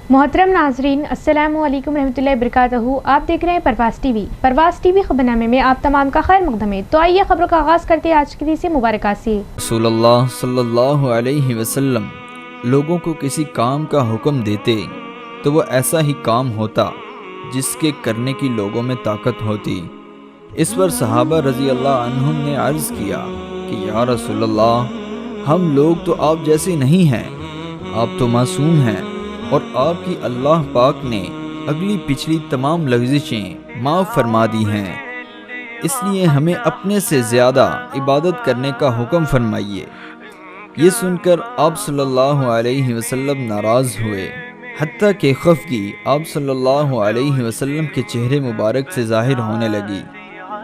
मोहतरम नाजरीन, अस्सलामु अलैकुम रहमतुल्लाहि बरकातहू। आप देख रहे हैं परवास टीवी खबरनामे में आप तमाम का खैर मकदम है। तो आइए खबरों का आगाज़ करते हैं आज की तीसरी मुबारकात से। रसूलुल्लाह सल्लल्लाहु अलैहि वसल्लम लोगों को किसी काम का हुक्म देते तो वो ऐसा ही काम होता जिसके करने की लोगों में ताकत होती। इस पर सहाबा रज़ी अल्लाह अन्हुम ने अर्ज़ किया कि या रसूलल्लाह, हम लोग तो आप जैसे नहीं हैं, आप तो मासूम हैं और आपकी अल्लाह पाक ने अगली पिछली तमाम लग़ज़िशें माफ़ फरमा दी हैं, इसलिए हमें अपने से ज़्यादा इबादत करने का हुक्म फरमाइए। ये सुनकर आप सल्लल्लाहु अलैहि वसल्लम नाराज़ हुए, हत्ता कि खफ़गी आप सल्लल्लाहु अलैहि वसल्लम के चेहरे मुबारक से ज़ाहिर होने लगी।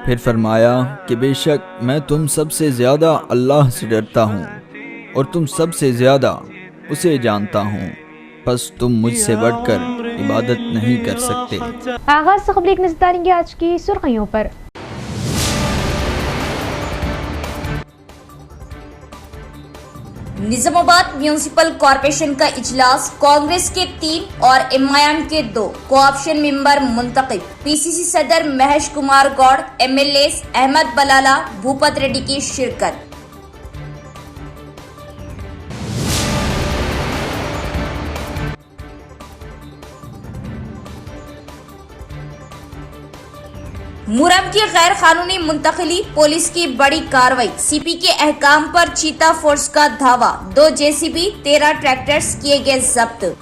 फिर फरमाया कि बेशक मैं तुम सबसे ज़्यादा अल्लाह से डरता हूँ और तुम सबसे ज़्यादा उसे जानता हूँ, बस तुम मुझसे बढ़कर इबादत नहीं कर सकते। आगाज़ से खबर एक नज़र डालेंगे आज की सुर्खियों पर। निजामाबाद म्यूनिसिपल कॉरपोरेशन का इजलास, कांग्रेस के 3 और एमआईएम के 2 कोऑप्शन मेंबर मुंतखब। पीसीसी सदर महेश कुमार गौड़, एमएलए अहमद बलाला, भूपत रेड्डी की शिरकत। मुरम की गैर कानूनी मुंतकिली, पुलिस की बड़ी कार्रवाई। सीपी के अहकाम पर चीता फोर्स का धावा, 2 जेसीबी 13 ट्रैक्टर्स किए गए जब्त।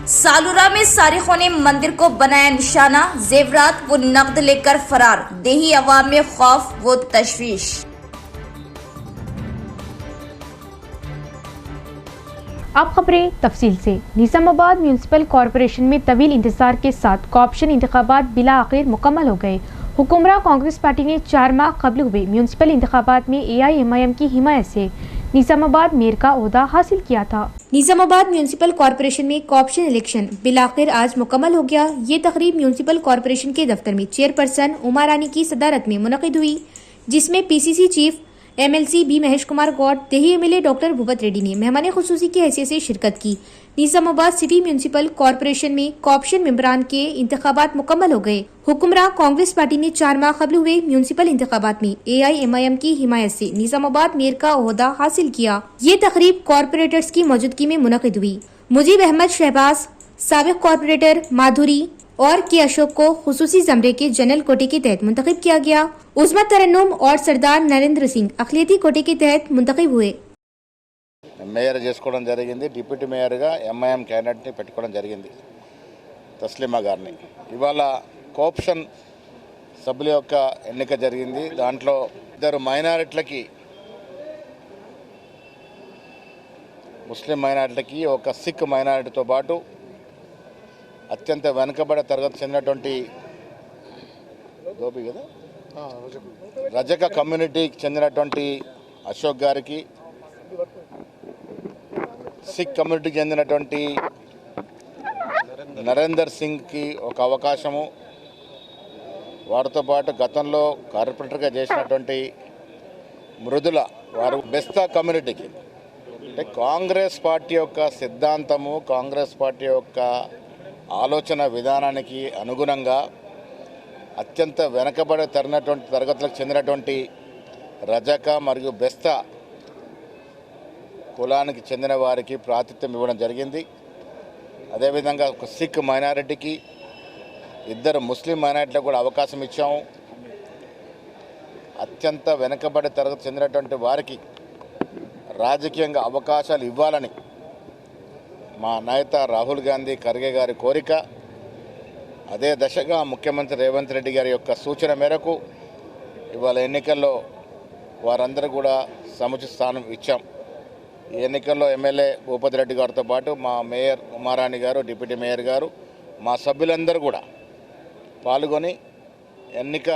सालूरा में सारिखों ने मंदिर को बनाया निशाना, जेवरात व नकद लेकर फरार। देही अवाम में खौफ व तशवीश। अब खबरें तफसील से। निजामाबाद म्यूनिसिपल कॉरपोरेशन में तवील इंतजार के साथ कॉर्पोरेशन इंतखाबात बिला आखिर मुकम्मल हो गए। हुक्मरान कांग्रेस पार्टी ने 4 माह कबल हुए म्यूनिसिपल इंतखाबात में एआईएमआईएम की हिमायत से निजामाबाद मेयर का ओहदा हासिल किया था। निजामाबाद म्यूनिसिपल कॉरपोरेशन में कॉर्पोरेशन इलेक्शन बिलाखिर आज मुकम्मल हो गया। ये तकरीब म्यूनिसिपल कॉरपोरेशन के दफ्तर में चेयरपर्सन उमा रानी की सदारत में मुनक़िद हुई, जिसमें PCC chief MLC B Mahesh Kumar Goud, देही एमएलए डॉक्टर भूपत रेड्डी ने मेहमान खुसूसी की हैसियत से शिरकत की। निजामाबाद सिटी म्यूनिसिपल कॉरपोरेशन में कॉर्पोरेशन मेंबरान के इंतखाबात मुकम्मल हो गए। हुक्मरान कांग्रेस पार्टी ने 4 माह कबल हुए म्यूनिसिपल इंतखाबात में एआईएमआईएम की हिमायत से निजामाबाद मेयर का ओहदा हासिल किया। ये तकरीब कॉरपोरेटर्स की मौजूदगी में मुनक़िद हुई। मुजीब अहमद शहबाज, साबिक कॉरपोरेटर माधुरी और के अशोक को खुसूसी जमरे के जनरल कोटे के तहत मुंतखब किया गया। उस्मत तरन्नुम और सरदार नरेंद्र सिंह अखिलती कोटे के तहत मुंतखब हुए। మేయర్ చేసుకోవడం జరిగింది, డిప్యూటీ మేయర్గా ఎంఐఎం క్యాండిడేట్ని పెట్టుకోవడం జరిగింది, తస్లిమా గారిని. ఇవాళ కోఆప్షన్ సభ్యుల యొక్క ఎన్నిక జరిగింది. దాంట్లో 2 మైనారిటీలకి, ముస్లిం మైనారిటీలకి, ఒక సిక్ మైనారిటీతో పాటు అత్యంత వెనుకబడే తరగతి చెందినటువంటి గోపి కదా రజక కమ్యూనిటీకి చెందినటువంటి అశోక్ గారికి, సిక్ కమ్యూనిటీకి చెందినటువంటి నరేందర్ సింగ్కి ఒక అవకాశము, వారితో పాటు గతంలో కార్పొరేటర్గా చేసినటువంటి మృదుల వారు బెస్తా కమ్యూనిటీకి. అంటే కాంగ్రెస్ పార్టీ యొక్క సిద్ధాంతము, కాంగ్రెస్ పార్టీ యొక్క ఆలోచన విధానానికి అనుగుణంగా అత్యంత వెనకబడే తరగతులకు చెందినటువంటి రజక మరియు బెస్తా కులానికి చెందిన వారికి ప్రాతినిధ్యం ఇవ్వడం జరిగింది. అదేవిధంగా ఒక సిక్ మైనారిటీకి, 2 ముస్లిం మైనారిటీలకు కూడా అవకాశం ఇచ్చాము. అత్యంత వెనకబడే తరగతి చెందినటువంటి వారికి రాజకీయంగా అవకాశాలు ఇవ్వాలని మా నేత రాహుల్ గాంధీ ఖర్గే గారి కోరిక. అదే దశగా ముఖ్యమంత్రి రేవంత్ రెడ్డి గారి యొక్క సూచన మేరకు ఇవాళ ఎన్నికల్లో వారందరూ కూడా సముచిత స్థానం ఇచ్చాం. ఈ ఎన్నికల్లో ఎమ్మెల్యే భూపతి రెడ్డి గారితో పాటు మా మేయర్ ఉమారాణి గారు, డిప్యూటీ మేయర్ గారు, మా సభ్యులందరూ కూడా పాల్గొని ఎన్నిక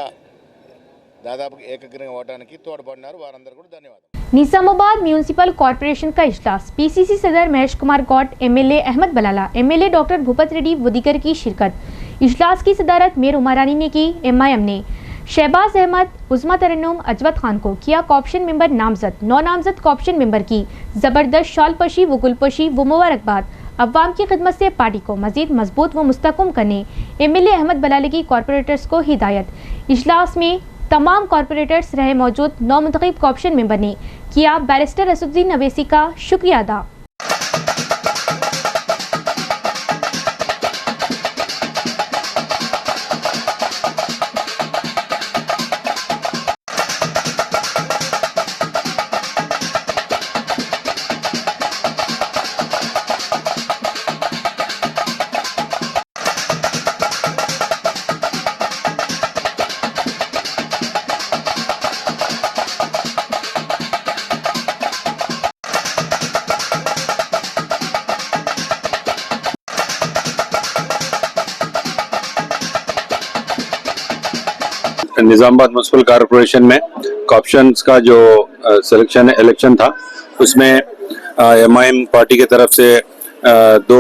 దాదాపు ఏకగ్రీవం అవడానికి తోడ్పడినారు. వారందరూ కూడా ధన్యవాదాలు. निजामाबाद म्यूनिसिपल कॉरपोरेशन का इजलास, पीसीसी सदर Mahesh Kumar Goud, MLA Ahmed Balala, MLA doctor Bhupat Reddy Vudikar की शिरकत। इजलास की सदारत मेयर उमारानी ने की। एमआईएम ने शहबाज अहमद, उज़मा तरन्नुम, अजवत खान को किया कॉप्शन मेंबर नामजद। 9 नामजद कॉप्शन मेंबर की ज़बरदस्त शालपशी व गुलपशी व मुबारकबाद। अवाम की खिदमत से पार्टी को मज़ीद मजबूत व मुस्तहकम करने एमएलए अहमद बलाले की कॉरपोरेटर्स को हिदायत। इजलास में तमाम कॉरपोरेटर्स रहे मौजूद 9 मुंतखब कॉप्शन मेंबर ने किया बैरिस्टर असदुद्दीन अवैसी का शुक्रिया अदा। निज़ामाबाद म्यूनसिपल कॉरपोरेशन में कॉप्शंस का जो सिलेक्शन इलेक्शन था उसमें एमआईएम पार्टी की तरफ से 2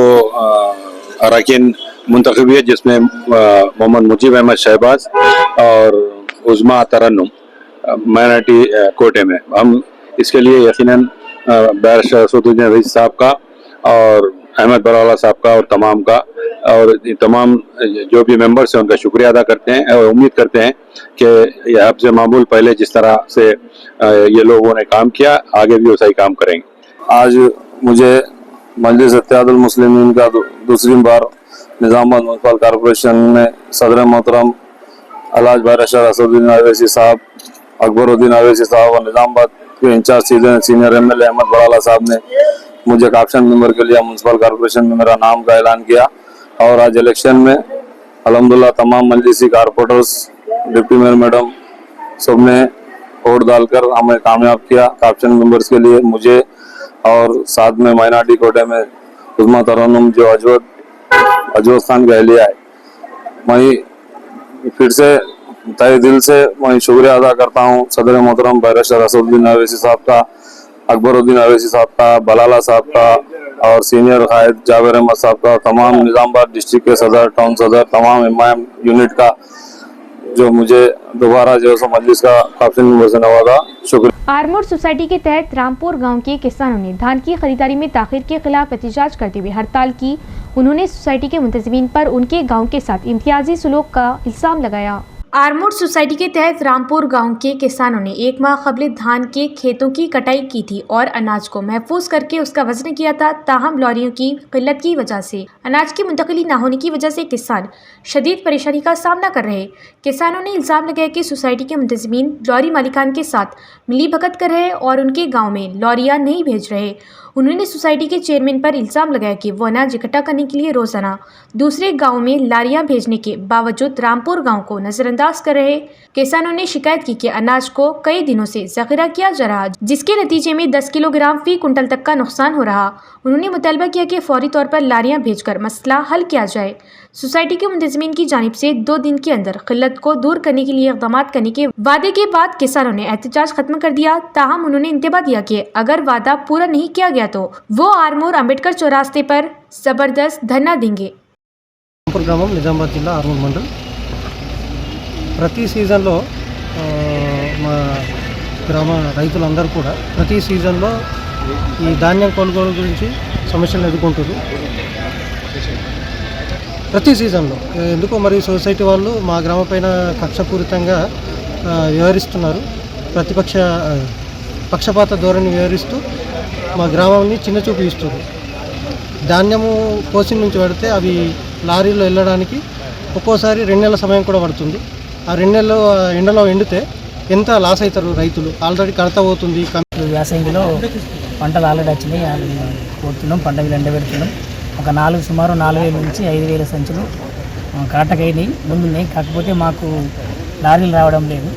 अरकान मुंतखब हुए, जिसमें मोहम्मद मुजीब अहमद शहबाज और उज़मा तरन्नुम माइनॉरिटी कोटे में। हम इसके लिए यकीनन बैरिस्टर असदुद्दीन अवैसी साहब का और अहमद बलाला साहब का और तमाम जो भी मेंबर्स हैं उनका शुक्रिया अदा करते हैं और उम्मीद करते हैं कि यह अब से मामूल पहले जिस तरह से ये लोगों ने काम किया आगे भी वैसा ही काम करेंगे। आज मुझे मजलिस इत्तेहादुल मुस्लिमीन का दूसरी बार निज़ामाबाद म्यूनसिपल कॉरपोरेशन में सदर मोहतरम अलहाज बैरिस्टर असदुद्दीन अवैसी साहब, अकबरुद्दीन अवैसी साहब और निज़ामाबाद के incharge senior MLA Ahmed Balala साहब ने मुझे कॉप्शन मेंबर के लिए म्यूनसिपल कॉरपोरेशन में मेरा नाम का ऐलान किया और आज इलेक्शन में अल्हम्दुलिल्लाह तमाम मजलिसी कॉरपोरेटर्स, डिप्टी मेयर मैडम सब ने वोट डालकर हमें कामयाब किया। कॉप्शन मेंबर्स के लिए मुझे और साथ में माइनॉरिटी कोटे में उज़मा तरन्नुम जो अजवत खान का अहलिया है, मैं फिर से तहे दिल से मैं शुक्रिया अदा करता हूँ सदर मोहतरम बैरिस्टर असदुद्दीन अवैसी साहब का, अकबरुद्दीन अवैसी साहब का, बलाला साहब का और सीनियर कायद जावेर अहमद साहब का, तमाम निज़ामाबाद डिस्ट्रिक्ट के सदर, टाउन सदर, तमाम एमआईएम यूनिट का जो मुझे दोबारा जो है मजलिस का कॉप्शन मेंबर से नवाजा। शुक्रिया। आर्मोर सोसाइटी के तहत रामपुर गांव के किसानों ने धान की खरीदारी में ताखीर के खिलाफ एहतजाज करते हुए हड़ताल की। उन्होंने सोसाइटी के मुंतजिमीन पर उनके गांव के साथ इम्तियाजी सलूक का इल्जाम लगाया। आर्मोर सोसाइटी के तहत रामपुर गांव के किसानों ने 1 माह कबल धान के खेतों की कटाई की थी और अनाज को महफूज करके उसका वजन किया था। ताहम लॉरियों की किल्लत की वजह से अनाज की मुंतकली न होने की वजह से किसान शदीद परेशानी का सामना कर रहे। किसानों ने इल्ज़ाम लगाया कि सोसाइटी के मुंतजिमीन लॉरी मालिकान के साथ मिली भगत कर रहे और उनके गाँव में लॉरियाँ नहीं भेज रहे। उन्होंने सोसाइटी के चेयरमैन पर इल्ज़ाम लगाया कि वो अनाज इकट्ठा करने के लिए रोज़ाना दूसरे गाँव में लारियाँ भेजने के बावजूद रामपुर गाँव को नज़रअंदाज कर रहे। किसानों ने शिकायत की कि अनाज को कई दिनों से ज़ख़ीरा किया जा रहा, जिसके नतीजे में 10 किलोग्राम फी कुंटल तक का नुकसान हो रहा। उन्होंने मुतालबा किया कि फौरी तौर पर लारियाँ भेजकर मसला हल किया जाए। सोसाइटी के मुंतजिमीन की जानिब से 2 दिन के अंदर किल्लत को दूर करने के लिए इक़दाम करने के वादे के बाद किसानों ने एहतजाज खत्म कर दिया। ताहम उन्होंने इंतबा दिया कि अगर वादा पूरा नहीं किया गया तो वो आर्मोर अंबेडकर चौरास्ते पर जबरदस्त धरना देंगे। ग्रामం నిజామాబాద్ జిల్లా ఆర్మూర్ మండల్ ప్రతి సీజన్లో మా గ్రామ రైతులందరూ కూడా ప్రతి సీజన్లో ఈ ధాన్యం కొనుగోలు గురించి సమస్యలు ఎదుర్కొంటారు. ప్రతి సీజన్లో ఎందుకో మరి సొసైటీ వాళ్ళు మా గ్రామం పైన కక్షపూరితంగా వ్యవహరిస్తున్నారు. పక్షపాత ధోరణి వ్యవహరిస్తూ మా గ్రామాన్ని చిన్నచూపు ఇస్తున్నారు. ధాన్యము కోసి నుంచి పడితే అవి లారీలో వెళ్ళడానికి ఒక్కోసారి 2 నెలల సమయం కూడా పడుతుంది. ఆ 2 నెలలు ఎండలో ఎండితే ఎంత లాస్ అవుతారు రైతులు. ఆల్రెడీ కడత పోతుంది. యాసంగిలో పంటలు ఆల్రెడీ వచ్చినాయి, కోరుతున్నాం, పంటలు ఎండబెడుతున్నాం. ఒక సుమారు 4,000 నుంచి 5,000 సంచులు కాటకైనాయి ముందున్నాయి. కాకపోతే మాకు లారీలు రావడం లేదు.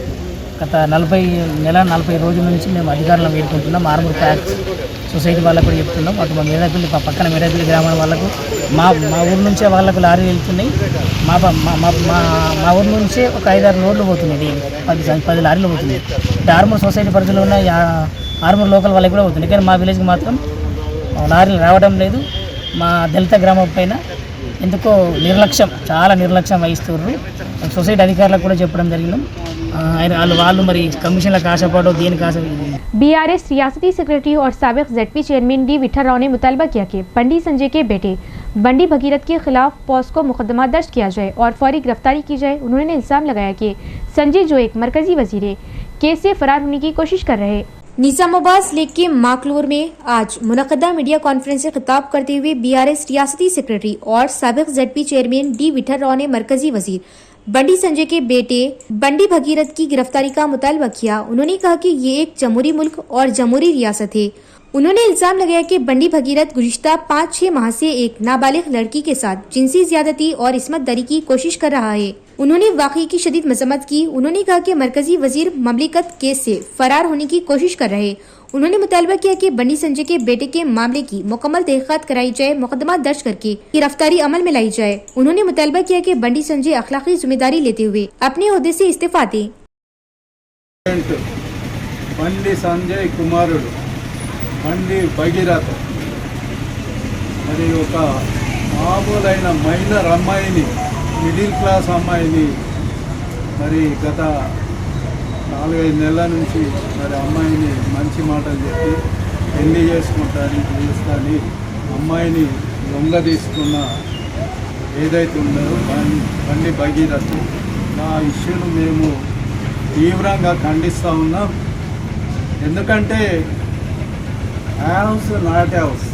గత 40 రోజుల నుంచి మేము అధికారులను వేడుకుంటున్నాం. ఆర్మూర్ ప్యాక్స్ సొసైటీ వాళ్ళకు కూడా చెప్తున్నాం. అటు మా మేడపల్లి పక్కన మేడపల్లి గ్రామం వాళ్ళకు మా ఊరు నుంచే వాళ్ళకు లారీలు వెళ్తున్నాయి. మా ఊరు నుంచే ఒక 5-6 లోడ్లు పోతున్నాయి. 10 లారీలు పోతున్నాయి. ఆర్మూర్ సొసైటీ పరిధిలో ఉన్న ఆర్మూర్ లోకల్ వాళ్ళకి కూడా పోతుంది, కానీ మా విలేజ్కి మాత్రం లారీలు రావడం లేదు. మా దళిత గ్రామం పైన ఎందుకో చాలా నిర్లక్ష్యం వహిస్తున్నారు. సొసైటీ అధికారులకు కూడా చెప్పడం జరిగింది. వాళ్ళు మరి కమిషన్లకు ఆశపడో దేనికి ఆశ. बीआरएस रियासती सेक्रेटरी और साबिक ZP chairman D Vithal Rao ने मुतालबा किया कि बंडी संजय के बेटे बंडी भगीरथ के खिलाफ पॉस्को मुकदमा दर्ज किया जाए और फौरी गिरफ्तारी की जाए। उन्होंने इल्ज़ाम लगाया कि संजय जो एक मरकजी वजीर है, केस से फरार होने की कोशिश कर रहे हैं। निजामाबाद जिले के माकलूर में आज मुनक़दा मीडिया कॉन्फ्रेंस से खिताब करते हुए बीआरएस रियासती सेक्रेटरी और साबिक ZP chairman D Vithal Rao ने मरकजी वजीर बंडी संजय के बेटे बंडी भगीरथ की गिरफ्तारी का मुतालबा किया। उन्होंने कहा कि ये एक जमहूरी मुल्क और जमहूरी रियासत है। उन्होंने इल्जाम लगाया कि बंडी भगीरथ गुज़िश्ता 5-6 माह से एक नाबालिग लड़की के साथ जिनसी ज्यादती और इस्मत दरी की कोशिश कर रहा है। उन्होंने वाक़ई की शदीद मज़म्मत की। उन्होंने कहा कि मरकजी वजीर ममलिकत केस से फरार होने की कोशिश कर रहे। उन्होंने मुतालबा किया कि बंडी संजय के बेटे के मामले की मुकम्मल तहक़ीक़ात कराई जाए, मुकदमा दर्ज करके गिरफ्तारी अमल में लाई जाए। उन्होंने मुतालबा किया कि बंडी संजय अखलाकी जिम्मेदारी लेते हुए अपने ओहदे से इस्तीफा दें। बंडी संजय कुमारुడు బండి భగీరథ మరి ఒక మామూలైన మైనర్ అమ్మాయిని, మిడిల్ క్లాస్ అమ్మాయిని మరి గత 4-5 నెలల నుంచి మరి అమ్మాయిని మంచి మాటలు చెప్పి పెళ్లి చేసుకుంటానని పిలుస్తాని అమ్మాయిని దొంగ తీసుకున్న ఏదైతే ఉందో బండి భగీరథ, ఆ ఇష్యూను మేము తీవ్రంగా ఖండిస్తూ ఉన్నాం. ఎందుకంటే హౌస్ నాట్ హౌస్,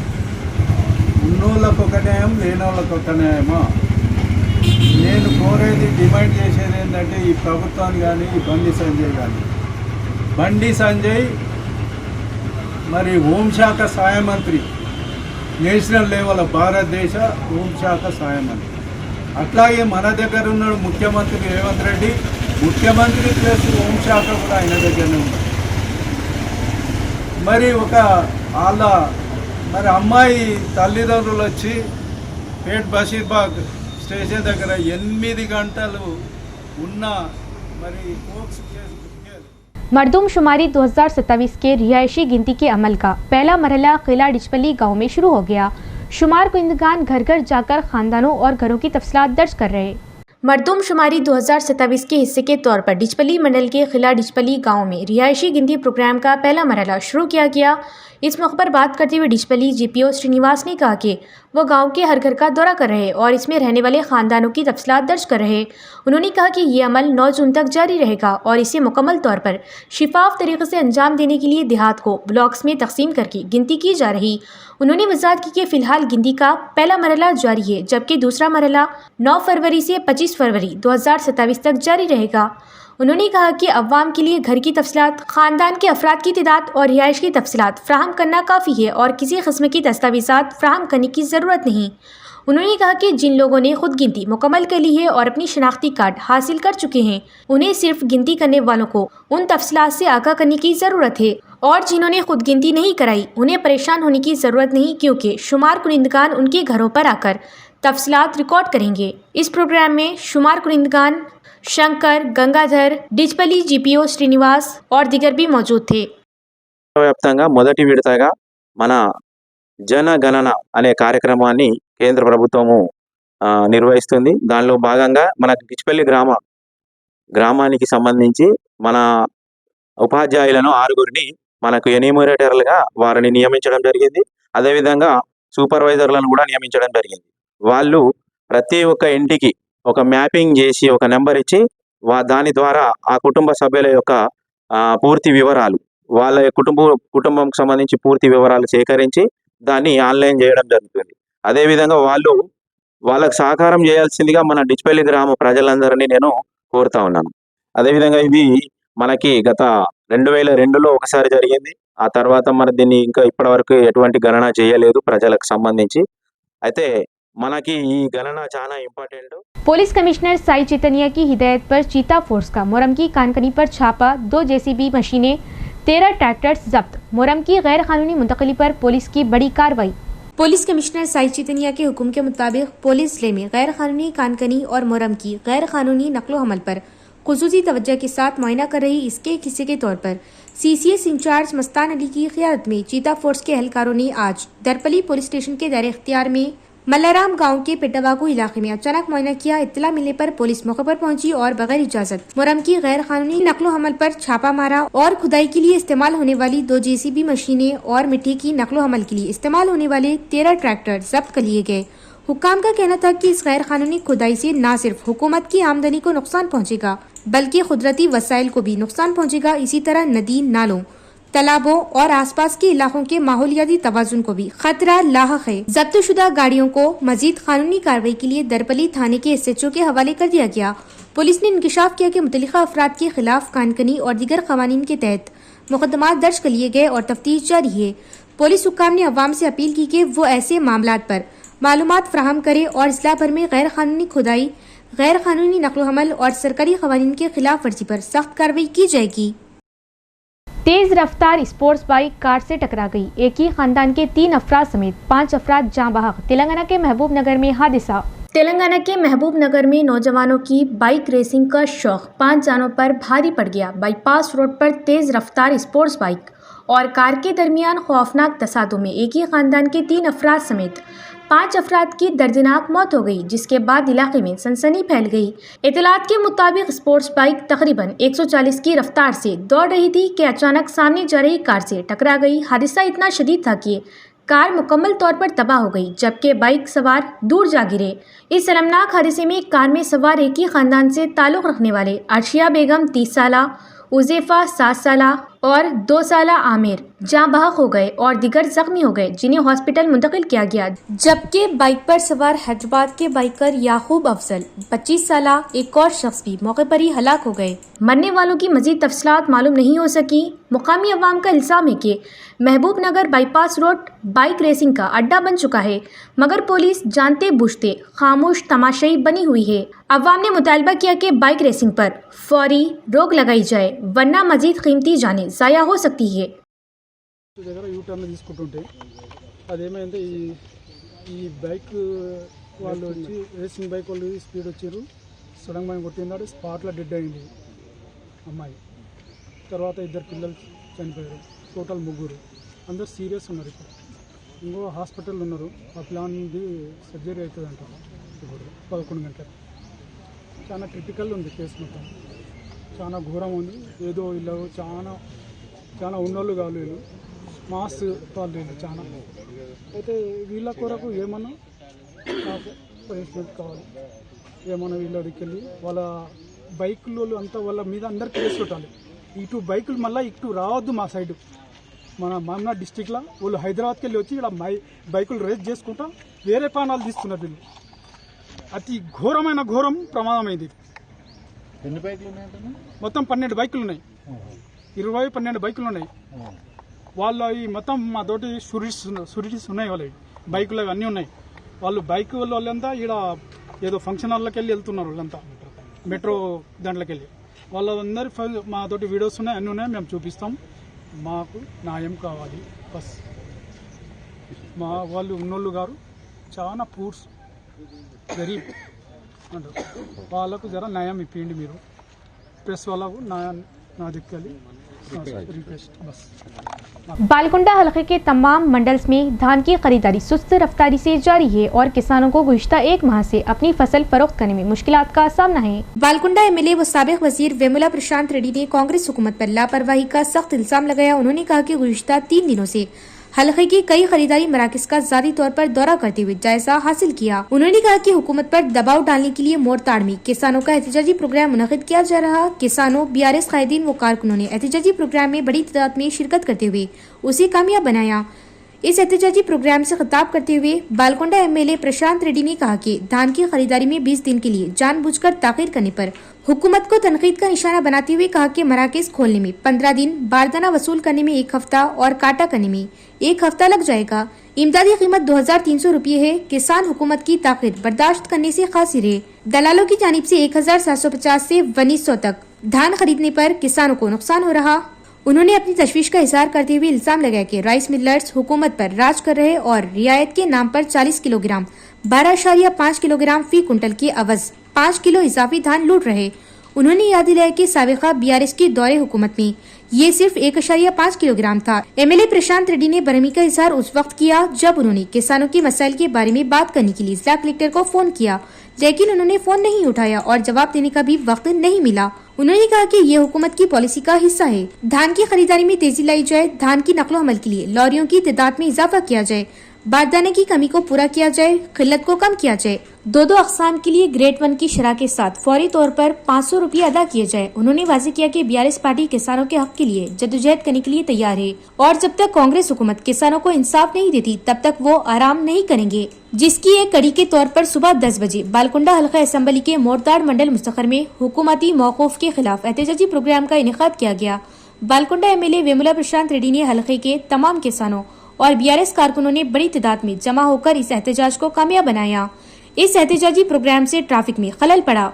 ఉన్నోళ్ళకు ఒక న్యాయం, లేనోళ్ళకు ఒక న్యాయమా? నేను కోరేది, డిమాండ్ చేసేది ఏంటంటే ఈ ప్రభుత్వాన్ని కానీ ఈ బండి సంజయ్ కానీ, బండి సంజయ్ మరి హోంశాఖ సహాయ మంత్రి, నేషనల్ లెవెల్ భారతదేశ హోంశాఖ సహాయ మంత్రి. అట్లాగే మన దగ్గర ఉన్నాడు ముఖ్యమంత్రి రేవంత్ రెడ్డి, ముఖ్యమంత్రి ప్లస్ హోంశాఖ కూడా ఆయన దగ్గరనే ఉంది. మరి వాళ్ళ మరి అమ్మాయి తల్లిదండ్రులు వచ్చి పేట్ బషీర్బాగ్ స్టేషన్ దగ్గర 8 గంటలు ఉన్న మరి పోక్స్ కేసు. मरदूमशुमारी 2027 के रिहायशी गिनती के अमल का पहला मरहला किला डिचपली गांव में शुरू हो गया। शुमार कुंदगान घर घर जाकर खानदानों और घरों की तफसीलात दर्ज कर रहे। मरदूमशुमारी 2027 के हिस्से के तौर पर डिचपली मंडल के किला डिचपली गांव में रिहायशी गिनती प्रोग्राम का पहला मरहला शुरू किया गया। इस मौके पर बात करते हुए डिचपली जीपीओ श्रीनिवास ने कहा कि वो गांव के हर घर का दौरा कर रहे और इसमें रहने वाले खानदानों की तफसीलात दर्ज कर रहे। उन्होंने कहा कि ये अमल 9 जून तक जारी रहेगा और इसे मुकम्मल तौर पर शिफाफ तरीके से अंजाम देने के लिए देहात को ब्लॉक्स में तकसीम करके गिनती की जा रही। उन्होंने वजाहत की कि फ़िलहाल गिनती का पहला मरहला जारी है, जबकि दूसरा मरहला 9 फरवरी से 25 फरवरी 2027 तक जारी रहेगा। उन्होंने कहा कि अवाम के लिए घर की तफसीलात, ख़ानदान के अफराद की तादाद और रिहाइश की तफसीलात फ़राहम करना काफ़ी है और किसी किस्म की दस्तावेज़ात फ़राहम करने की ज़रूरत नहीं। उन्होंने कहा कि जिन लोगों ने खुद गिनती मुकम्मल कर ली है और अपनी शनाख्ती कार्ड हासिल कर चुके हैं, उन्हें सिर्फ गिनती करने वालों को उन तफसीलात से आगाह करने की ज़रूरत है और जिन्होंने खुद गिनती नहीं कराई उन्हें परेशान होने की ज़रूरत नहीं, क्योंकि शुमार कुनिंदगान उनके घरों पर आकर तफसीलात रिकॉर्ड करेंगे। इस प्रोग्राम में शुमार कुनिंदगान शंकर, गंगाधर, डिचपली जीपीओ श्रीनिवास और दिगर भी मौजूद थे। వ్యాప్తంగా మొదటి విడతగా మన జనగణన అనే కార్యక్రమాన్ని కేంద్ర ప్రభుత్వము నిర్వహిస్తుంది. దానిలో భాగంగా మన డిచ్పల్లి గ్రామానికి సంబంధించి మన ఉపాధ్యాయులను 6గురిని మనకు ఎన్యూమరేటర్లుగా వారిని నియమించడం జరిగింది. అదేవిధంగా సూపర్వైజర్లను కూడా నియమించడం జరిగింది. వాళ్ళు ప్రతి ఒక్క ఇంటికి ఒక మ్యాపింగ్ చేసి ఒక నెంబర్ ఇచ్చి దాని ద్వారా ఆ కుటుంబ సభ్యుల యొక్క పూర్తి వివరాలు, వాళ్ళ కుటుంబంకి సంబంధించి పూర్తి వివరాలు సేకరించి దాన్ని ఆన్లైన్ చేయడం జరుగుతుంది. అదేవిధంగా వాళ్ళకు సహకారం చేయాల్సిందిగా మన డిచ్పల్లి గ్రామ ప్రజలందరినీ నేను కోరుతా ఉన్నాను. అదేవిధంగా ఇది మనకి గత 2002లో ఒకసారి జరిగింది. ఆ తర్వాత మరి దీన్ని ఇంకా ఇప్పటివరకు ఎటువంటి గణన చేయలేదు ప్రజలకు సంబంధించి. అయితే మనకి ఈ గణన చాలా ఇంపార్టెంట్. पुलिस कमिश्नर साई चैतन्य की हिदायत पर चीता फोर्स का मोरम की कानकनी पर छापा, 2 जेसीबी मशीनें, 13 ट्रैक्टर्स जब्त। मोरम की गैर कानूनी मुंतकली पर पुलिस की बड़ी कार्रवाई। पुलिस कमिश्नर साई चैतन्य के हुक्म के मुताबिक पुलिस जिले में गैर कानूनी कानकनी और मोरम की गैर कानूनी नकलो हमल पर खुसूसी तवज्जो के साथ मुआयना कर रही। इसके एक हिस्से के तौर पर CCS इंचार्ज मस्तान अली की क़ियादत में चीता फोर्स के एहलकारों ने आज दरपली पुलिस स्टेशन के दायरे इख्तियार में मल्लाराम गांव के पिटाबागू इलाके में अचानक मुआयना किया। इत्तला मिलने पर पुलिस मौके पर पहुंची और बगैर इजाजत मुरम की गैर कानूनी नकलो हमल पर छापा मारा और खुदाई के लिए इस्तेमाल होने वाली 2 JCB मशीनें और मिट्टी की नकलो हमल के लिए इस्तेमाल होने वाले 13 ट्रैक्टर जब्त कर लिए गए। हुक्काम का कहना था कि इस गैर कानूनी खुदाई से न सिर्फ हुकूमत की आमदनी को नुकसान पहुंचेगा बल्कि कुदरती वसाइल को भी नुकसान पहुंचेगा। इसी तरह नदी नालों तालाबों और आसपास के इलाकों के माहौलियाती तवाजुन को भी खतरा लाहक है। जब्तशुदा गाड़ियों को मजीद कानूनी कार्रवाई के लिए दरपली थाने के SHO के हवाले कर दिया गया। पुलिस ने इंकशाफ किया कि मुतल्लिका अफराद के खिलाफ कानकनी और दीगर कवानीन के तहत मुकदमात दर्ज कर लिए गए और तफ्तीश जारी है। पुलिस हुक्काम ने अवाम से अपील की कि वो ऐसे मामलात पर मालूमात फराहम करे और जिला भर में गैर कानूनी खुदाई, गैर कानूनी नकलो हमल और सरकारी कवानीन के खिलाफ वर्जी पर सख्त कार्रवाई की जाएगी। तेज रफ्तार स्पोर्ट्स बाइक कार से टकरा गई। एक ही खानदान के 3 अफराद समेत 5 अफराद जाँ बहक। तेलंगाना के महबूब नगर में हादसा। तेलंगाना के महबूब नगर में नौजवानों की बाइक रेसिंग का शौक 5 जानों पर भारी पड़ गया। बाईपास रोड पर तेज रफ्तार स्पोर्ट्स बाइक और कार के दरमियान खौफनाक तसादुम में एक ही खानदान के 3 अफराद समेत 5 अफराद की दर्दनाक मौत हो गई, जिसके बाद इलाके में सनसनी फैल गई। इतलात के मुताबिक स्पोर्ट्स बाइक तकरीबन 140 की रफ्तार से दौड़ रही थी कि अचानक सामने जा रही कार से टकरा गई। हादसा इतना शदीद था कि कार मुकम्मल तौर पर तबाह हो गई, जबकि बाइक सवार दूर जा गिरे। इस शर्मनाक हादसे में कार में सवार एक ही खानदान से ताल्लुक़ रखने वाले अर्शिया बेगम 30 साला, उज़ैफ़ा 7 साला और 2 साला आमिर जाँ बहक हो गए और दिगर जख्मी हो गए, जिन्हें हॉस्पिटल मुंतकिल किया गया। जबकि बाइक पर सवार हैदराबाद के बाइकर याकूब अफजल 25 साला एक और शख्स भी मौके पर ही हलाक हो गए। मरने वालों की मजीद तफसीलात मालूम नहीं हो सकी। मुकामी अवाम का इल्जाम है कि महबूब नगर बाईपास रोड बाइक रेसिंग का अड्डा बन चुका है, मगर पुलिस जानते बूझते खामोश तमाशाई बनी हुई है। अवाम ने मुतालबा किया कि बाइक रेसिंग पर फौरी रोक लगाई जाए, वरना मजीद कीमती जानें ज़ाया हो सकती है। దగ్గర యూటర్న్ తీసుకుంటుంటే అదేమైంది ఈ బైక్ వాళ్ళు వచ్చి రేసింగ్ బైక్ వాళ్ళు స్పీడ్ వచ్చారు, సడన్ గా కొట్టినాడు, స్పాట్లో డెడ్ అయింది అమ్మాయి. తర్వాత 2 పిల్లలు చనిపోయారు, టోటల్ 3. అందరు సీరియస్ ఉన్నారు. ఇప్పుడు ఇంకో హాస్పిటల్ ఉన్నారు. ఆ ప్లాన్ది సర్జరీ అవుతుంది అంటారు ఇప్పుడు 11 గంటలకు. చాలా క్రిటికల్ ఉంది కేసు మొత్తం, చాలా ఘోరం ఉంది. ఏదో ఇలా చాలా ఉన్నోళ్ళు కాదు, వీళ్ళు మాస్ వాళ్ళు చాలా. అయితే వీళ్ళ కొరకు ఏమన్నా నాకు పనిష్మెంట్ కావాలి, ఏమన్నా వీళ్ళ దగ్గరికి వెళ్ళి వాళ్ళ బైకులు అంతా వాళ్ళ మీద అందరికి కేసు పెట్టాలి. ఇటు బైకులు మళ్ళీ ఇటు రావద్దు మా సైడ్. మన మామనాడ్ డిస్టిక్లో వాళ్ళు హైదరాబాద్కి వెళ్ళి వచ్చి ఇక్కడ బైకులు రేస్ చేసుకుంటా వేరే ప్రాణాలు తీసుకున్నారు వీళ్ళు. అతి ఘోరమైన ప్రమాదమైంది. ఎన్ని బైకులు ఉన్నాయి? మొత్తం 12 బైకులు ఉన్నాయి. 12 బైకులు ఉన్నాయి. వాళ్ళ ఈ మొత్తం మా తోటి షూరిటీస్ ఉన్నాయి. వాళ్ళవి బైకులు అన్నీ ఉన్నాయి. వాళ్ళు బైక్ వాళ్ళంతా ఇక్కడ ఏదో ఫంక్షన్ హాల్లోకి వెళ్ళి వెళ్తున్నారు. వాళ్ళంతా మెట్రో దాంట్లోకి వెళ్ళి వాళ్ళందరూ మా తోటి వీడియోస్ ఉన్నాయి, అన్నీ ఉన్నాయి, మేము చూపిస్తాం. మాకు న్యాయం కావాలి బస్. మా వాళ్ళు ఉన్నోళ్ళు గారు చాలా పూర్స్ గరీబ్ అంటారు, వాళ్ళకు జర న్యాయం ఇప్పిండి మీరు. ప్రెస్ వాళ్ళకు నా దిక్కెళ్ళి रिक्वेस्ट बस। बालकुंडा हलके के तमाम मंडल्स में धान की खरीदारी सुस्त रफ्तारी से जारी है और किसानों को गुज़िश्ता 1 माह से अपनी फसल फरोख्त करने में मुश्किलात का सामना है। बालकुंडा MLA व साबिक वजीर वेमुला प्रशांत रेड्डी ने कांग्रेस हुकूमत पर लापरवाही का सख्त इल्जाम लगाया। उन्होंने कहा कि गुज़िश्ता 3 दिनों से हलके की कई खरीदारी मराकज का ज़ाती तौर पर दौरा करते हुए जायजा हासिल किया। उन्होंने कहा कि हुकूमत पर दबाव डालने के लिए मोरताड़ में किसानों का एहतजाजी प्रोग्राम मुनक़िद किया जा रहा। किसानों, BRS कायदीन व कारकुनों ने एहतजाजी प्रोग्राम में बड़ी तादाद में शिरकत करते हुए उसे कामयाब बनाया। इस एहतजाजी प्रोग्राम से खिताब करते हुए बालकुंडा MLA प्रशांत रेड्डी ने कहा कि धान की खरीदारी में 20 दिन के लिए जानबूझकर ताख़ीर करने पर हुकूमत को तनकीद का निशाना बनाते हुए कहा कि मराकज़ खोलने में 15 दिन, बारदाना वसूल करने में 1 हफ्ता और काटा करने में 1 हफ्ता लग जाएगा। इमदादी कीमत 2300 रुपये है। किसान हुकूमत की ताख़ीर बर्दाश्त करने से कासिर है। दलालों की जानिब से 1750 से 1900 तक धान खरीदने पर किसानों को नुकसान हो रहा। उन्होंने अपनी तशवीश का इजहार करते हुए इल्जाम लगाया कि राइस मिलर्स हुकूमत पर राज कर रहे और रियायत के नाम पर 40 किलोग्राम 12.5 किलोग्राम फी कुंटल की अवज 5 किलो इजाफी धान लूट रहे। उन्होंने याद दिलाया कि साबिका बीआरएस के दौरे हुकूमत में ये सिर्फ 1.5 किलोग्राम था। एमएलए प्रशांत रेड्डी ने बरहमी का इजहार उस वक्त किया जब उन्होंने किसानों के मसाइल के बारे में बात करने के लिए जिला कलेक्टर को फोन किया, लेकिन उन्होंने फोन नहीं उठाया और जवाब देने का भी वक्त नहीं मिला। उन्होंने कहा कि ये हुकूमत की पॉलिसी का हिस्सा है। धान की खरीदारी में तेजी लाई जाए, धान की नकलो हमल के लिए लॉरियों की तादाद में इजाफा किया जाए, बारदाने की कमी को पूरा किया जाए, किल्लत को कम किया जाए, दो अक़साम के लिए ग्रेड 1 की शरह के साथ फौरी तौर पर 500 रुपये अदा किए जाए। उन्होंने वाज़ेह किया कि बीआरएस पार्टी किसानों के हक के लिए जद्दोजहद करने के लिए तैयार है और जब तक कांग्रेस हुकूमत किसानों को इंसाफ नहीं देती तब तक वो आराम नहीं करेंगे। जिसकी एक कड़ी के तौर पर सुबह 10 बजे बालकुंडा हल्का असम्बली के मोरताड़ मंडल मुस्तखर में हुकूमती मौकूफ के खिलाफ एहतजाजी प्रोग्राम का इनेकाद किया गया। बालकुंडा एमएलए वेमुला प्रशांत रेड्डी ने हल्के के तमाम किसानों और बीआरएस कारकुनों ने बड़ी तादाद में जमा होकर इस एहतजाज को कामयाब बनाया। इस एहतजाजी प्रोग्राम से ट्रैफिक में खलल पड़ा।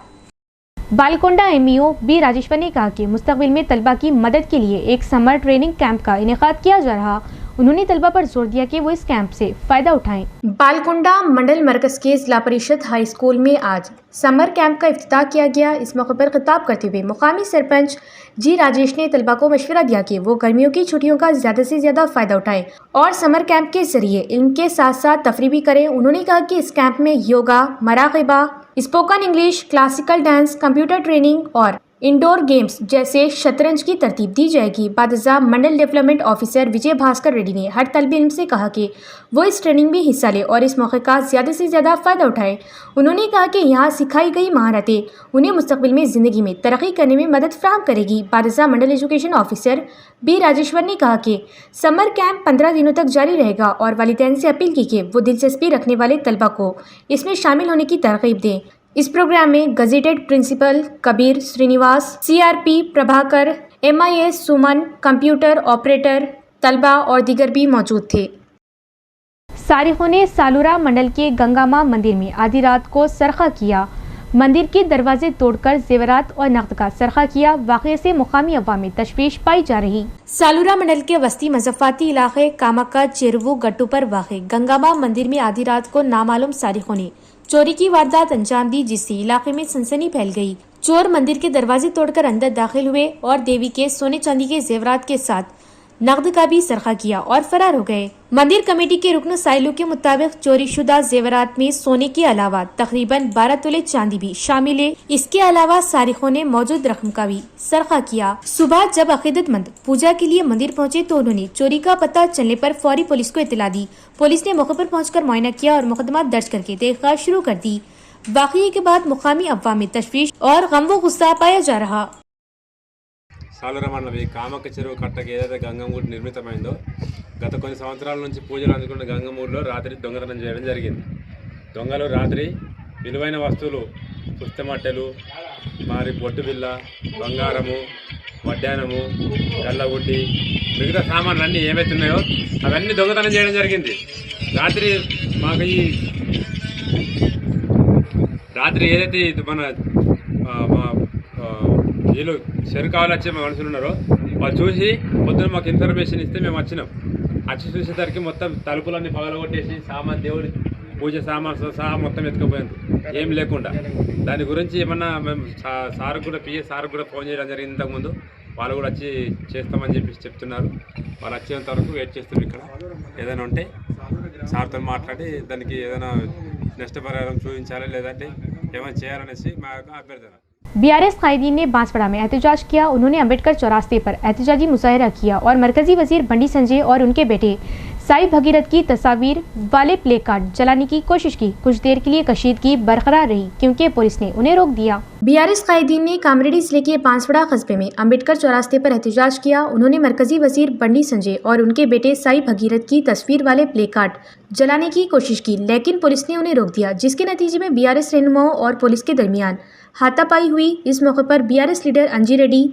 बालकोंडा एमईओ बी राजेश्वर ने कहा कि मुस्तकबिल में तलबा की मदद के लिए एक समर ट्रेनिंग कैंप का इनेकाद किया जा रहा। उन्होंने तलबा पर जोर दिया कि वो इस कैंप से फायदा उठाएं। बालकोंडा मंडल मरकज के जिला परिषद हाई स्कूल में आज समर कैंप का इफ्तिताह किया गया। इस मौके पर खिताब करते हुए मुकामी सरपंच जी राजेश ने तलबा को मशवरा दिया कि वो गर्मियों की छुट्टियों का ज़्यादा से ज़्यादा फ़ायदा उठाएं और समर कैंप के ज़रिए इनके साथ साथ तफरी भी करें। उन्होंने कहा कि इस कैंप में योगा, मराक़िबा, spoken English, classical dance, computer training और इंडोर गेम्स जैसे शतरंज की तरतीब दी जाएगी। बादशाह मंडल डेवलपमेंट ऑफिसर विजय भास्कर रेड्डी ने हर तलब इल्म से कहा कि वो इस ट्रेनिंग में हिस्सा ले और इस मौके का ज़्यादा से ज़्यादा फ़ायदा उठाएं। उन्होंने कहा कि यहाँ सिखाई गई महारतें उन्हें मुस्तकबिल में ज़िंदगी में तरक्की करने में मदद फराहम करेगी। बादशाह मंडल एजुकेशन ऑफिसर बी राजेश्वर ने कहा कि समर कैंप 15 दिनों तक जारी रहेगा और वालिदैन से अपील की कि वो दिलचस्पी रखने वाले तलबा को इसमें शामिल होने की तरगीब दें। इस प्रोग्राम में gazetted principal Kabir Srinivas, CRP Prabhakar, MIS Suman, computer operator, तलबा और दीगर भी मौजूद थे। सारिखों ने सालूरा मंडल के गंगा माँ मंदिर में आधी रात को सरखा किया। मंदिर के दरवाजे तोड़कर जेवरात और नकद का सरखा किया। वाक़े से मुकामी अवाम में तशवीश पाई जा रही। सालूरा मंडल के वस्ती मज़फ़ाती इलाके कामाका चेरवू गट्टू पर वाक़े गंगा माँ मंदिर में आधी रात को नामालूम सारिखों ने चोरी की वारदात अंजाम दी, जिससे इलाके में सनसनी फैल गई। चोर मंदिर के दरवाजे तोड़कर अंदर दाखिल हुए और देवी के सोने चांदी के जेवरात के साथ नकद का भी सरखा किया और फरार हो गए। मंदिर कमेटी के रुकन साइलू के मुताबिक चोरी शुदा जेवरात में सोने के अलावा तकरीबन 12 तोले चांदी भी शामिल है। इसके अलावा सारिखों ने मौजूद रकम का भी सरखा किया। सुबह जब अकीदतमंद पूजा के लिए मंदिर पहुंचे तो उन्होंने चोरी का पता चलने पर फौरी पुलिस को इत्तला दी। पुलिस ने मौके पर पहुंचकर मुआयना किया और मुकदमा दर्ज करके तहकीकात शुरू कर दी। वाक़ये के बाद मुकामी अवाम में तशवीश और गम व गुस्सा पाया जा रहा। సాలూరా మండలం ఈ కామక్క చెరువు కట్టకి ఏదైతే గంగమూరు నిర్మితమైందో గత కొన్ని సంవత్సరాల నుంచి పూజలు అందుకున్న గంగమూరులో రాత్రి దొంగతనం చేయడం జరిగింది. దొంగలు రాత్రి విలువైన వస్తువులు పుస్తమట్టెలు, మరి బొట్టు బిల్ల, బంగారము, వడ్డానము, గల్లగుడ్డి, మిగతా సామాన్లు అన్నీ ఏవైతే ఉన్నాయో అవన్నీ దొంగతనం చేయడం జరిగింది. రాత్రి ఏదైతే మన వీళ్ళు చెరుకావాలు వచ్చే మనుషులు ఉన్నారో వాళ్ళు చూసి పొద్దున మాకు ఇన్ఫర్మేషన్ ఇస్తే మేము వచ్చినాం. వచ్చి చూసేసరికి మొత్తం తలుపులన్నీ పగలగొట్టేసి సామాన్, దేవుడి పూజ సామాన్తో సహా మొత్తం ఎత్తుకుపోయింది, ఏం లేకుండా. దాని గురించి ఏమన్నా మేము సార్ కూడా పిఏ సార్ కూడా ఫోన్ చేయడం జరిగింది ఇంతకుముందు. వాళ్ళు కూడా వచ్చి చేస్తామని చెప్పి చెప్తున్నారు. వాళ్ళు వచ్చేంత వరకు వెయిట్ చేస్తున్నాం. ఇక్కడ ఏదైనా ఉంటే సార్తో మాట్లాడి దానికి ఏదైనా నష్టపరిహారం చూపించాలి, లేదంటే ఏమైనా చేయాలనేసి మా అభ్యర్థన. बीआरएस कायदीन ने बांसवाड़ा में एहतजाज किया। उन्होंने अम्बेडकर चौरास्ते पर एहतजाजी मुजाहरा किया और मरकजी वजीर बंडी संजय और उनके बेटे साई भगीरथ की तस्वीर वाले प्ले कार्ड जलाने की कोशिश की। कुछ देर के लिए कशीदगी बरकरार रही क्योंकि पुलिस ने उन्हें रोक दिया। बीआरएस कायदीन ने कामरेडी जिले के बांसवाड़ा कस्बे में अम्बेडकर चौरास्ते पर एहतजाज किया। उन्होंने मरकजी वजीर बंडी संजय और उनके बेटे साई भगीरथ की तस्वीर वाले प्ले कार्ड जलाने की कोशिश की, लेकिन पुलिस ने उन्हें रोक दिया, जिसके नतीजे में बीआरएस रहनुमाओं और पुलिस के दरमियान हाथापाई हुई। इस मौके पर बीआरएस लीडर अंजी रेड्डी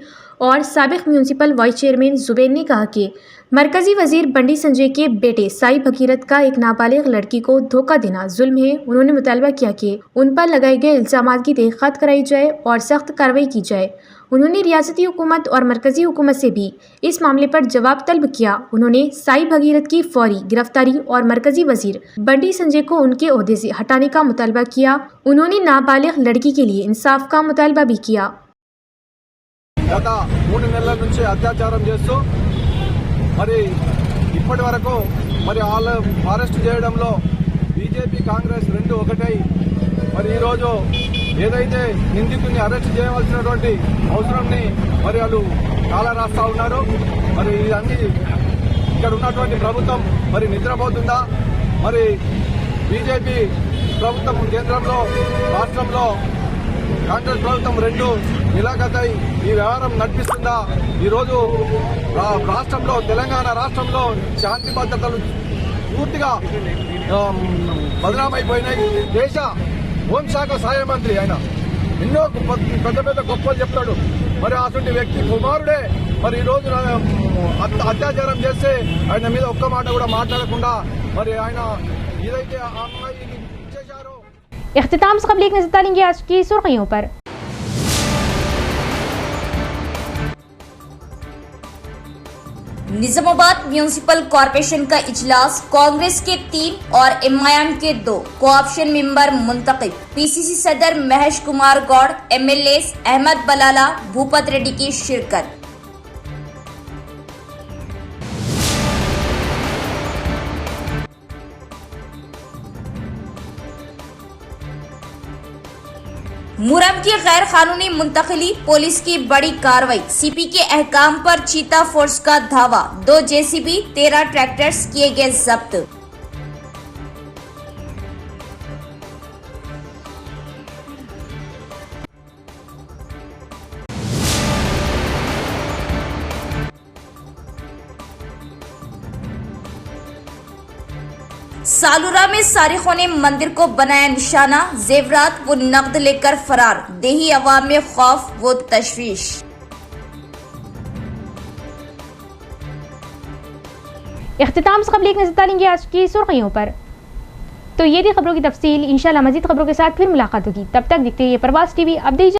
और साबिक म्यूनसिपल वाइस चेयरमैन जुबैर ने कहा कि मरकजी वजीर बंडी संजय के बेटे साई भगीरथ का एक नाबालिग लड़की को धोखा देना जुल्म है। उन्होंने मुतालबा किया कि उन पर लगाए गए इल्जामात की तहकीकात कराई जाए और सख्त कार्रवाई की जाए। उन्होंने रियासती हुकूमत और मरकजी हुकूमत से भी इस मामले पर जवाब तलब किया। उन्होंने साई भगीरथ की फौरी गिरफ्तारी और मरकजी वजीर बंडी संजय को उनके ओहदे से हटाने का मुतालबा किया। उन्होंने नाबालिग लड़की के लिए इंसाफ का मुतालबा भी किया। గత 3 నెలల నుంచి అత్యాచారం చేస్తూ మరి ఇప్పటి వరకు మరి వాళ్ళ అరెస్ట్ చేయడంలో బీజేపీ కాంగ్రెస్ రెండు ఒకటై మరి ఈరోజు ఏదైతే నిందితుడిని అరెస్ట్ చేయవలసినటువంటి అవసరాన్ని మరి వాళ్ళు చాలా రాస్తా ఉన్నారు. మరి ఇవన్నీ ఇక్కడ ఉన్నటువంటి ప్రభుత్వం మరి నిద్రపోతుందా? మరి బీజేపీ ప్రభుత్వం కేంద్రంలో రాష్ట్రంలో కాంగ్రెస్ ప్రభుత్వం రెండు నిలకతై ఈ వ్యవహారం నడిపిస్తుందా? ఈరోజు రాష్ట్రంలో తెలంగాణ రాష్ట్రంలో శాంతి భద్రతలు పూర్తిగా బదనామైపోయినాయి. దేశ హోంశాఖ సహాయ మంత్రి ఆయన ఎన్నో పెద్ద పెద్ద గొప్పలు చెప్తాడు. మరి అటువంటి వ్యక్తి కుమారుడే మరి ఈరోజు అత్యాచారం చేస్తే ఆయన మీద ఒక్క మాట కూడా మాట్లాడకుండా మరి ఆయన ఏదైతే ఆ అమ్మాయిని చేశారో. इख्तिताम से कबल एक नजर डालेंगे आज की सुर्खियों पर। निजामाबाद म्यूनिसिपल कॉरपोरेशन का इजलास कांग्रेस के 3 और एमआईएम के 2 कोऑप्शन मेंबर मुंतखब। पीसीसी सदर महेश कुमार गौड़, एमएलए अहमद बलाला, भूपत रेड्डी की शिरकत। मुरम की गैर कानूनी मुंतकिली, पुलिस की बड़ी कार्रवाई। सीपी के अहकाम पर चीता फोर्स का धावा, 2 जेसीबी 13 ट्रैक्टर्स किए गए जब्त। सालूरा में सारिकों ने मंदिर को बनाया निशाना, जेवरात व नकद लेकर फरार। देही अवाम में खौफ व तशवीश। इख्तिताम से कबल एक नजर डालेंगे आज की सुर्खियों पर। तो ये थी खबरों की तफसील। इंशाल्लाह मजीद खबरों के साथ फिर मुलाकात होगी। तब तक देखते रहिए प्रवास टीवी। अब दीजिए